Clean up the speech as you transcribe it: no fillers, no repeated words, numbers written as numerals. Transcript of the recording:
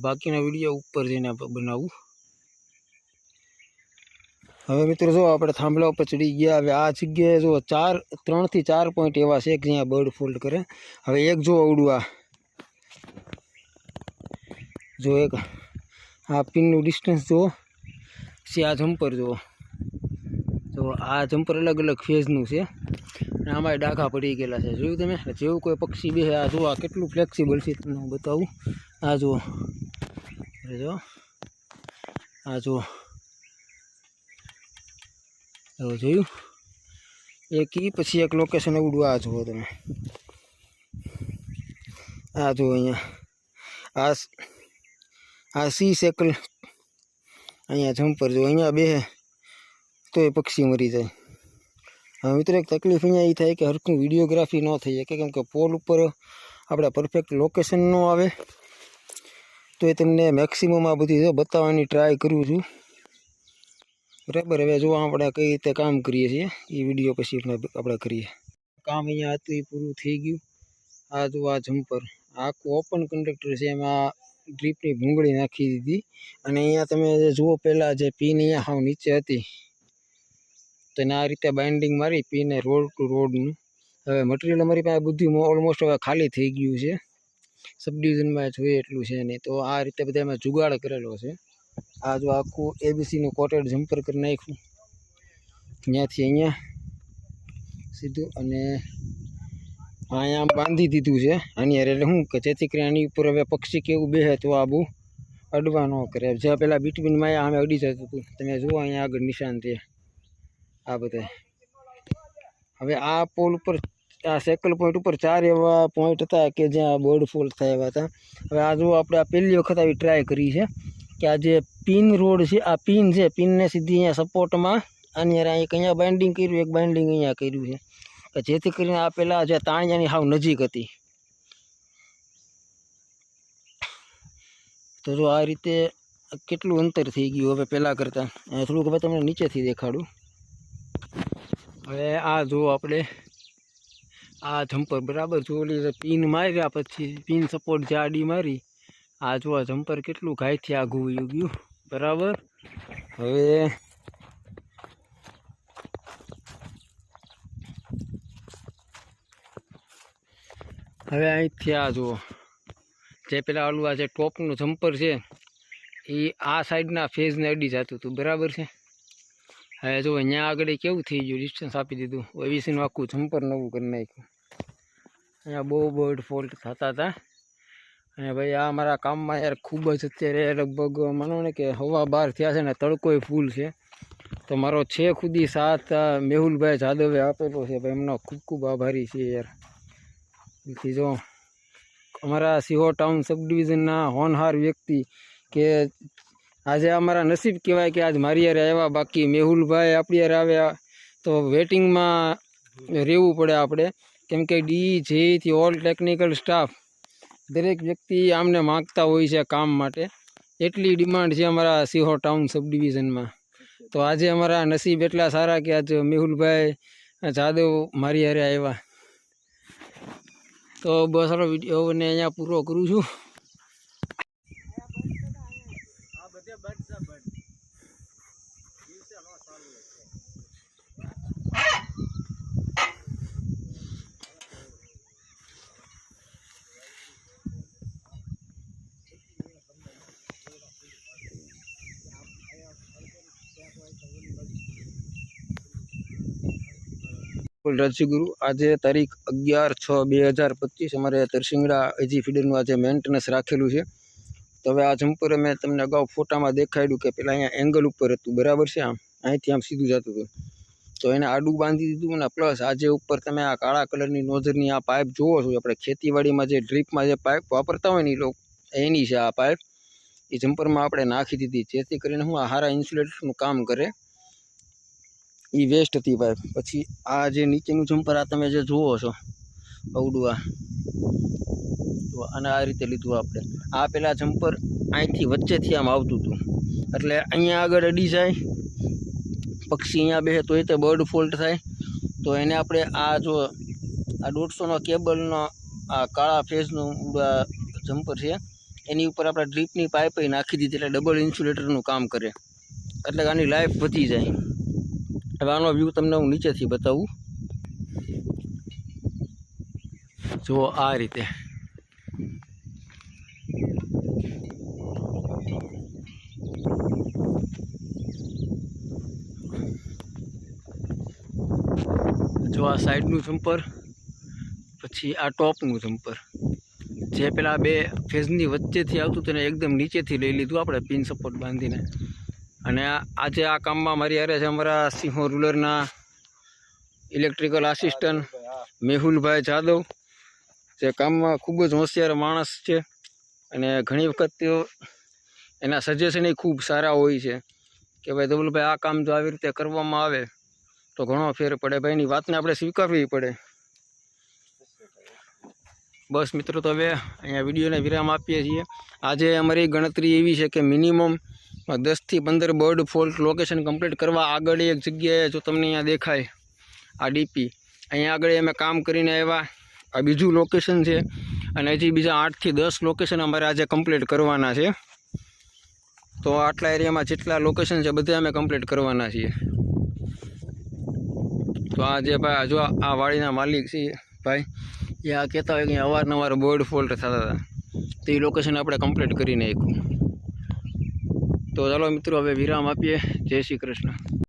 બાકીના વિડીયો ઉપર જઈને બનાવું. હવે મિત્રો જો આપણે થાંભલા ઉપર ચડી ગયા. હવે આ જગ્યાએ જો 3 થી 4 પોઈન્ટ એવા છે કે જ્યાં બર્ડ ફોલ્ડ કરે. હવે એક જો અવડું જો એક આ પિનનું ડિસ્ટન્સ જુઓ છે. આ જમ્પર જુઓ, તો આ જમ્પર અલગ અલગ ફેઝનું છે અને આમાં ડાઘા પડી ગયેલા છે. જોયું તમે? જેવું કોઈ પક્ષી બે આ જુઓ, આ કેટલું ફ્લેક્સિબલ છે તમને હું બતાવું. આ જુઓ, આ જુઓ, જોયું? એક ઈ પછી એક લોકેશન અવડું આ જુઓ તમે. આ જુઓ અહીંયા આ સી સેકલ અહીંયા જમ્પર જો અહીંયા બે તો એ પક્ષી મરી જાય. હવે મિત્રો એક તકલીફ અહીંયા એ થાય કે હરખું વિડીયોગ્રાફી ન થઈ શકે, કેમ કે પોલ ઉપર આપણે પરફેક્ટ લોકેશન ન આવે. તો એ તમને મેક્સિમમ આ બધી બતાવવાની ટ્રાય કરું છું, બરાબર. હવે જો આપણે કઈ રીતે કામ કરીએ છીએ એ વિડીયો પછી આપણે કરીએ. કામ અહીંયા હતું એ પૂરું થઈ ગયું. આ જો આ જમ્પર આખું ઓપન કંડક્ટર છે, એમાં ડ્રીપની ભૂંગળી નાખી દીધી. અને અહીંયા તમે જુઓ, પહેલાં જે પિન અહીંયા હાવ નીચે હતી તો એને આ રીતે બાઇન્ડિંગ મારી પિને રોડ ટુ રોડનું. હવે મટીરિયલ અમારી પાસે બધું ઓલમોસ્ટ હવે ખાલી થઈ ગયું છે. સબડિવિઝનમાં જોઈએ એટલું છે નહીં, તો આ રીતે બધા એમાં જુગાડ કરેલો છે. આ જો આખું એબીસીનું કોટેડ જમ્પર કરી નાખ્યું ત્યાંથી અહીંયા સીધું, અને અહીંયા બાંધી દીધું છે આની યાર. એટલે શું કે જેથી કરીને આની ઉપર હવે પક્ષી કેવું બેસે તો આ બહુ અડવા ન કરે. જ્યાં પહેલાં બિટવીનમાં અહીંયા અમે અડી જતું હતું, તમે જુઓ અહીંયા આગળ નિશાન છે આ બધા. હવે આ પોલ ઉપર આ સેકલ પોઈન્ટ ઉપર 4 એવા પોઈન્ટ હતા કે જ્યાં બર્ડ ફોલ્ડ થાય એવા હતા. હવે આ જો આપણે આ પહેલી વખત આવી ટ્રાય કરી છે કે આ જે પિન રોડ છે, આ પિન છે, પિનને સીધી અહીંયા સપોર્ટમાં આની યાર અહીંયા બાઇન્ડિંગ કર્યું, એક બાઇન્ડિંગ અહીંયા કર્યું છે કે જેથી કરીને આ પહેલાં જે તાણિયાની હાવ નજીક હતી. તો જો આ રીતે કેટલું અંતર થઈ ગયું હવે પહેલાં કરતાં. થોડુંક હવે તમને નીચેથી દેખાડું. હવે આ જો આપણે આ જમ્પર બરાબર જો ઓલી પિન માર્યા પછી પિન સપોર્ટ જે આડી મારી, આ જો આ જમ્પર કેટલું ઘાયથી આઘું વયું ગયું, બરાબર. હવે અહીંથી આ જુઓ, જે પેલા ઓલું આ જે ટોપનું જમ્પર છે એ આ સાઈડના ફેઝને અડી જતું હતું, બરાબર છે. હવે જો અહીંયા આગળ કેવું થઈ ગયું, ડિસ્ટન્સ આપી દીધું, એવીસીનું આખું જમ્પર નવું કરી નાખ્યું. અહીંયા બહુ બર્ડ ફોલ્ટ થતા હતા. અને ભાઈ આ મારા કામમાં યાર ખૂબ જ અત્યારે લગભગ માનો ને કે 12:15 થયા છે ને તડકોય ફૂલ છે. તો મારો છે ખુદી સાથ મેહુલભાઈ જાદવે આપેલો છે, ભાઈ એમનો ખૂબ ખૂબ આભારી છે યાર. તેથી જો અમારા સિહોર ટાઉન સબ ડિવિઝનના હોનહાર વ્યક્તિ કે આજે અમારા નસીબ કહેવાય કે આજ મારી યારે આવ્યા. બાકી મેહુલભાઈ આપણી યારે આવ્યા તો વેટિંગમાં રહેવું પડે આપણે, કેમ કે DJથી ઓલ ટેકનિકલ સ્ટાફ દરેક વ્યક્તિ આમને માગતા હોય છે કામ માટે. એટલી ડિમાન્ડ છે અમારા સિહોર ટાઉન સબ ડિવિઝનમાં. તો આજે અમારા નસીબ એટલા સારા કે આજ મેહુલભાઈ જાદવ મારી યારે આવ્યા. તો બસ સારો વિડીયોને અહીંયા પૂરો કરું છું. રાજ્યગુરુ આજે તારીખ 11/6/2025 અમારે તરસિંગડા એજી ફીડરનું આજે મેન્ટેનન્સ રાખેલું છે. તો હવે આ જમ્પર મેં તમને અગાઉ ફોટામાં દેખાડ્યું કે પેલા અહીંયા એંગલ ઉપર હતું, બરાબર છે. અહીંથી આમ સીધું જતું હતું, તો એને આડું બાંધી દીધું. અને પ્લસ આજે ઉપર તમે આ કાળા કલરની નોઝરની આ પાઇપ જોવો છો, આપણે ખેતીવાડીમાં જે ડ્રીપમાં જે પાઇપ વાપરતા હોય ને એ લોકો એની છે આ પાઇપ. એ જમ્પરમાં આપણે નાખી દીધી જેથી કરીને હું આ હારા ઇન્સ્યુલેટરનું કામ કરે. એ વેસ્ટ હતી પાઇપ. પછી આ જે નીચેનું જમ્પર આ તમે જે જુઓ છો અવડું તો આને આ રીતે લીધું આપણે. આ પેલા જમ્પર અહીંથી વચ્ચેથી આમ આવતું હતું, એટલે અહીંયા આગળ અડી જાય પક્ષી, અહીંયા બેસે તો એ તે બર્ડ ફોલ્ટ થાય. તો એને આપણે આ જો આ 150નો કેબલનો આ કાળા ફેઝનું જમ્પર છે એની ઉપર આપણે ડ્રીપની પાઇપ નાખી દીધી એટલે ડબલ ઇન્સ્યુલેટરનું કામ કરે, એટલે કે આની લાઈફ વધી જાય. હવે આનો વ્યૂ તમને હું નીચેથી બતાવું. જુઓ આ રીતે જો આ સાઈડનું જમ્પર, પછી આ ટોપનું જમ્પર. જે પેલા બે ફેઝની વચ્ચેથી આવતું તેને એકદમ નીચેથી લઈ લીધું આપણે પિન સપોર્ટ બાંધીને. અને આજે આ કામમાં મારી હારે છે અમારા સિંહો રૂલરના ઇલેક્ટ્રિકલ આસિસ્ટન્ટ મેહુલભાઈ જાદવ, જે કામમાં ખૂબ જ હોશિયાર માણસ છે. અને ઘણી વખત તેઓ એના સજેશન ખૂબ સારા હોય છે કે ભાઈ ધવલભાઈ આ કામ જો આવી રીતે કરવામાં આવે તો ઘણો ફેર પડે. ભાઈની વાતને આપણે સ્વીકારવી પડે. બસ મિત્રો, તો હવે અહીંયા વિડીયોને વિરામ આપીએ છીએ. આજે અમારી ગણતરી એવી છે કે મિનિમમ 10 થી 15 બર્ડ ફોલ્ટ લોકેશન કમ્પ્લીટ કરવા. આગળ એક જગ્યાએ જો તમને અહીંયા દેખાય આ ડીપી, અહીંયા આગળ અમે કામ કરીને આવ્યા. આ બીજું લોકેશન છે અને હજી બીજા 8 થી 10 લોકેશન અમારે આજે કમ્પ્લીટ કરવાના છે. તો આટલા એરિયામાં જેટલા લોકેશન છે બધા અમે કમ્પ્લીટ કરવાના છીએ. તો આ જે ભાઈ જો આ વાડીના માલિક છે ભાઈ, એ આ કહેતા હોય કે અવારનવાર બર્ડ ફોલ્ટ થતા હતા, તો એ લોકેશન આપણે કમ્પ્લીટ કરી નાખ્યું. તો ચાલો મિત્રો હવે વિરામ આપીએ. જય શ્રી કૃષ્ણ.